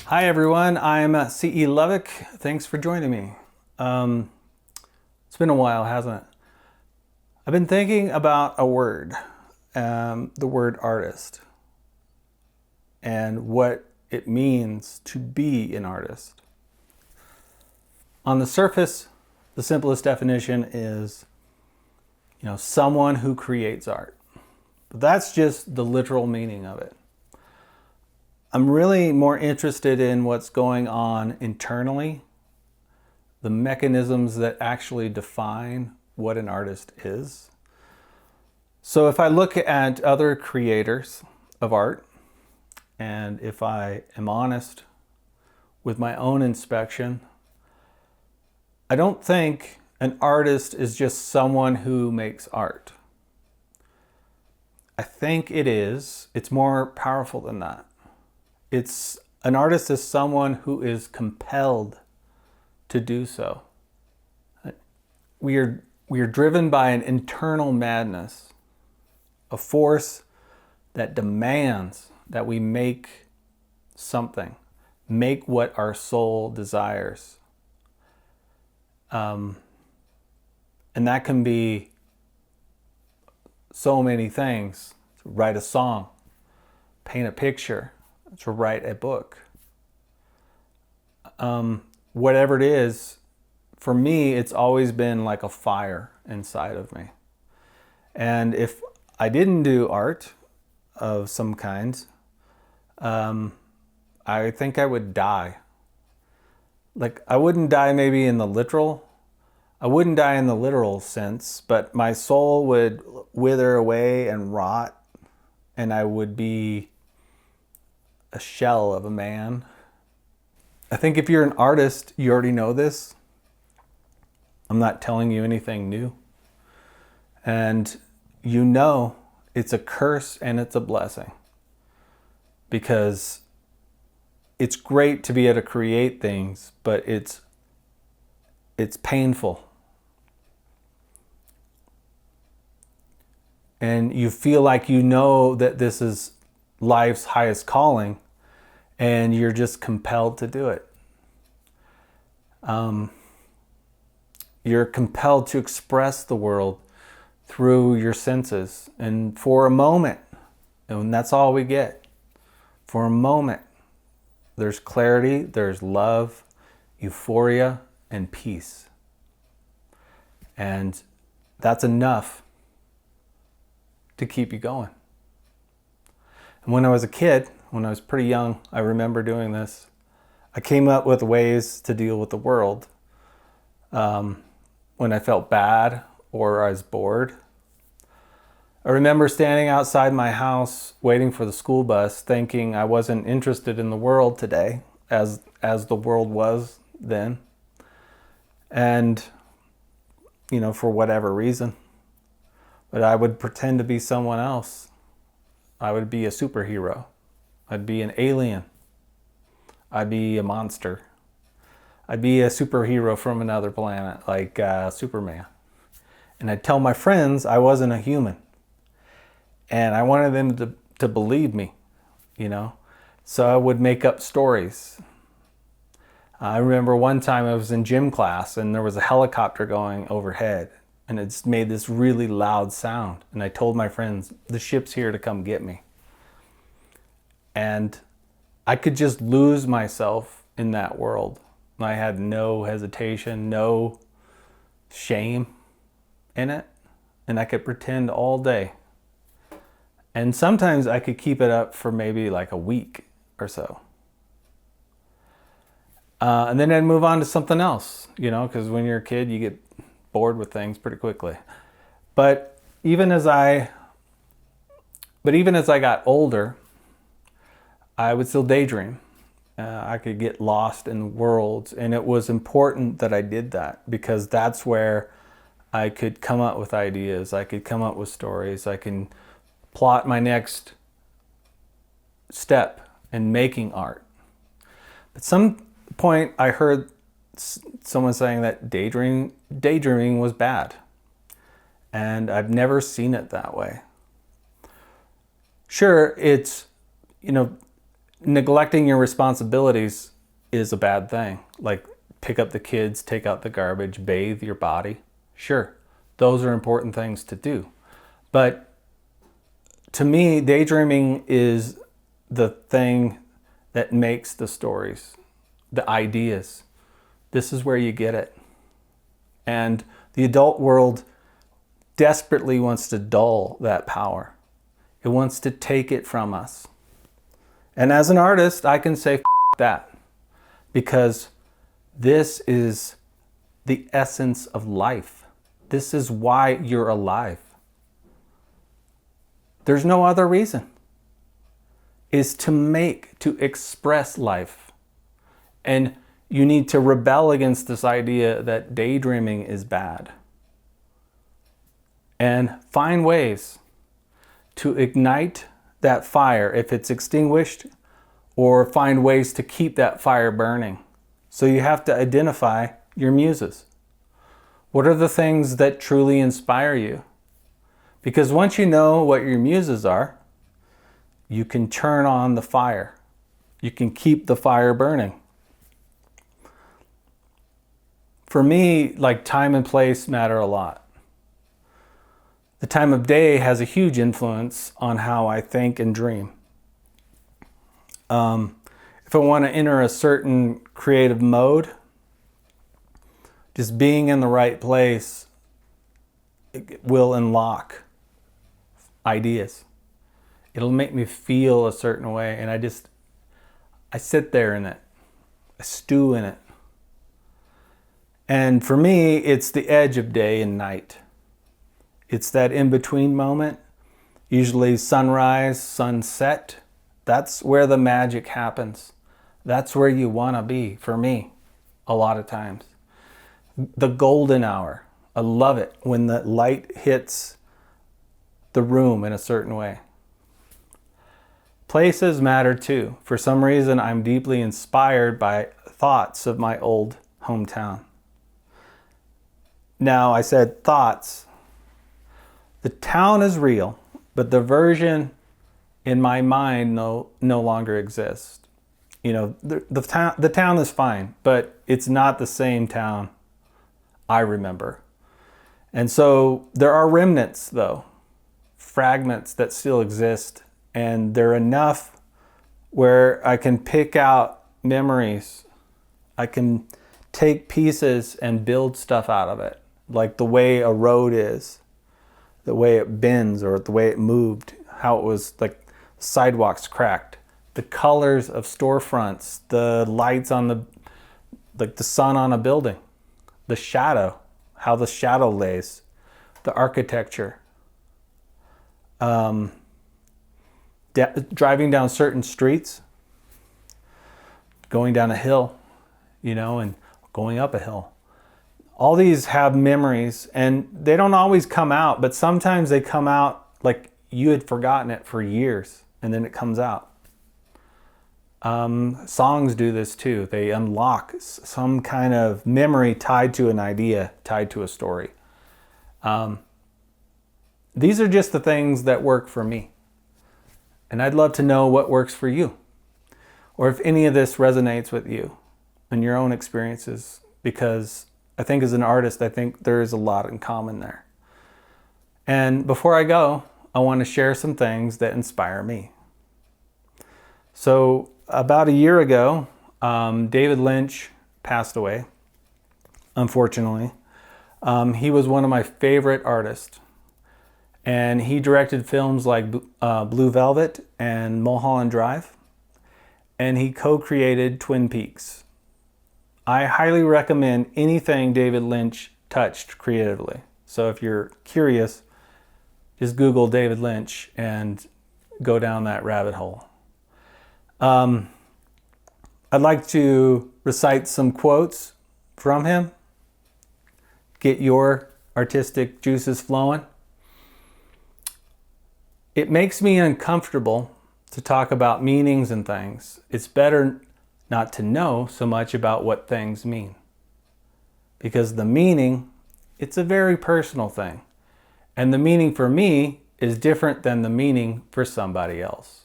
Hi everyone, I'm C.E. Lovick. Thanks for joining me. It's been a while, hasn't it? I've been thinking about a word, the word artist, and what it means to be an artist. On the surface, the simplest definition is, someone who creates art. But that's just the literal meaning of it. I'm really more interested in what's going on internally, the mechanisms that actually define what an artist is. So if I look at other creators of art, and if I am honest with my own inspection, I don't think an artist is just someone who makes art. I think it's more powerful than that. An artist is someone who is compelled to do so. We are driven by an internal madness, a force that demands that we make something, make what our soul desires. And that can be so many things. To write a song, paint a picture, to write a book. Whatever it is, for me, it's always been like a fire inside of me. And if I didn't do art of some kind, I think I would die. Like, I wouldn't die maybe in the literal. I wouldn't die in the literal sense, but my soul would wither away and rot, and I would be a shell of a man. I think if you're an artist, you already know this. I'm not telling you anything new. And it's a curse and it's a blessing. Because it's great to be able to create things, but it's painful. And you feel like that this is life's highest calling, and you're just compelled to do it. You're compelled to express the world through your senses, and for a moment, and that's all we get. For a moment, there's clarity, there's love, euphoria, and peace. And that's enough to keep you going. And when I was a kid, when I was pretty young, I remember doing this. I came up with ways to deal with the world. When I felt bad or I was bored. I remember standing outside my house waiting for the school bus, thinking I wasn't interested in the world today as the world was then. And, for whatever reason. But I would pretend to be someone else. I would be a superhero. I'd be an alien. I'd be a monster. I'd be a superhero from another planet, like Superman. And I'd tell my friends I wasn't a human. And I wanted them to believe me, So I would make up stories. I remember one time I was in gym class and there was a helicopter going overhead. And it's made this really loud sound. And I told my friends, the ship's here to come get me. And I could just lose myself in that world. I had no hesitation, no shame in it. And I could pretend all day. And sometimes I could keep it up for maybe like a week or so. And then I'd move on to something else, because when you're a kid, you get bored with things pretty quickly. But even as I got older, I would still daydream. I could get lost in worlds, and it was important that I did that because that's where I could come up with ideas. I could come up with stories. I can plot my next step in making art. At some point, I heard someone saying that daydreaming was bad. And I've never seen it that way. Sure, it's, neglecting your responsibilities is a bad thing. Like pick up the kids, take out the garbage, bathe your body. Sure, those are important things to do. But to me, daydreaming is the thing that makes the stories, the ideas. This is where you get it. And the adult world desperately wants to dull that power. It wants to take it from us. And as an artist, I can say that, because this is the essence of life. This is why you're alive. There's no other reason. Is to express life. And you need to rebel against this idea that daydreaming is bad. And find ways to ignite that fire if it's extinguished, or find ways to keep that fire burning. So you have to identify your muses. What are the things that truly inspire you? Because once you know what your muses are, you can turn on the fire. You can keep the fire burning. For me, like, time and place matter a lot. The time of day has a huge influence on how I think and dream. If I want to enter a certain creative mode, just being in the right place will unlock ideas. It'll make me feel a certain way, and I sit there in it. I stew in it. And for me, it's the edge of day and night. It's that in-between moment, usually sunrise, sunset. That's where the magic happens. That's where you want to be, for me, a lot of times. The golden hour. I love it when the light hits the room in a certain way. Places matter too. For some reason, I'm deeply inspired by thoughts of my old hometown. Now, I said thoughts. The town is real, but the version in my mind no longer exists. You know, the town is fine, but it's not the same town I remember. And so there are remnants, though, fragments that still exist, and they're enough where I can pick out memories. I can take pieces and build stuff out of it, like the way a road is, the way it bends, or the way it moved, how it was like sidewalks cracked, the colors of storefronts, the lights on the sun on a building, the shadow, how the shadow lays, the architecture, driving down certain streets, going down a hill, and going up a hill. All these have memories, and they don't always come out, but sometimes they come out like you had forgotten it for years, and then it comes out. Songs do this too. They unlock some kind of memory tied to an idea, tied to a story. These are just the things that work for me. And I'd love to know what works for you, or if any of this resonates with you and your own experiences, because I think as an artist, I think there is a lot in common there. And before I go, I want to share some things that inspire me. So about a year ago, David Lynch passed away, unfortunately. He was one of my favorite artists. And he directed films like Blue Velvet and Mulholland Drive. And he co-created Twin Peaks. I highly recommend anything David Lynch touched creatively. So if you're curious, just Google David Lynch and go down that rabbit hole. I'd like to recite some quotes from him. Get your artistic juices flowing. It makes me uncomfortable to talk about meanings and things. It's better not to know so much about what things mean. Because the meaning, it's a very personal thing. And the meaning for me is different than the meaning for somebody else.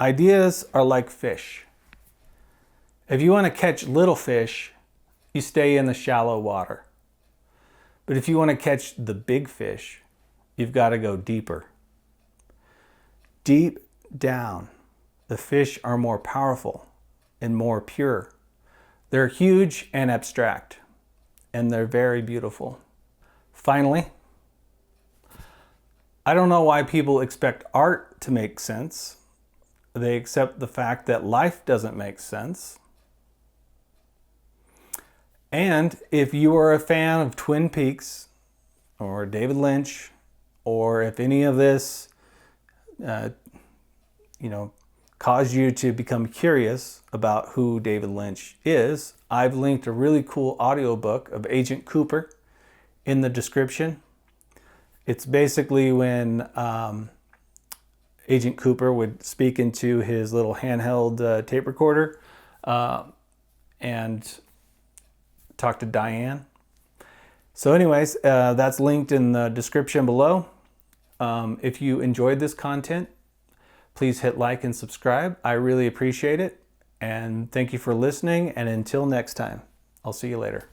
Ideas are like fish. If you want to catch little fish, you stay in the shallow water. But if you want to catch the big fish, you've got to go deeper. Deep down, the fish are more powerful and more pure. They're huge and abstract, and they're very beautiful. Finally, I don't know why people expect art to make sense. They accept the fact that life doesn't make sense. And if you are a fan of Twin Peaks or David Lynch, or if any of this, caused you to become curious about who David Lynch is, I've linked a really cool audiobook of Agent Cooper in the description. It's basically when Agent Cooper would speak into his little handheld tape recorder and talk to Diane. So anyways, that's linked in the description below. If you enjoyed this content, please hit like and subscribe. I really appreciate it. And thank you for listening. And until next time, I'll see you later.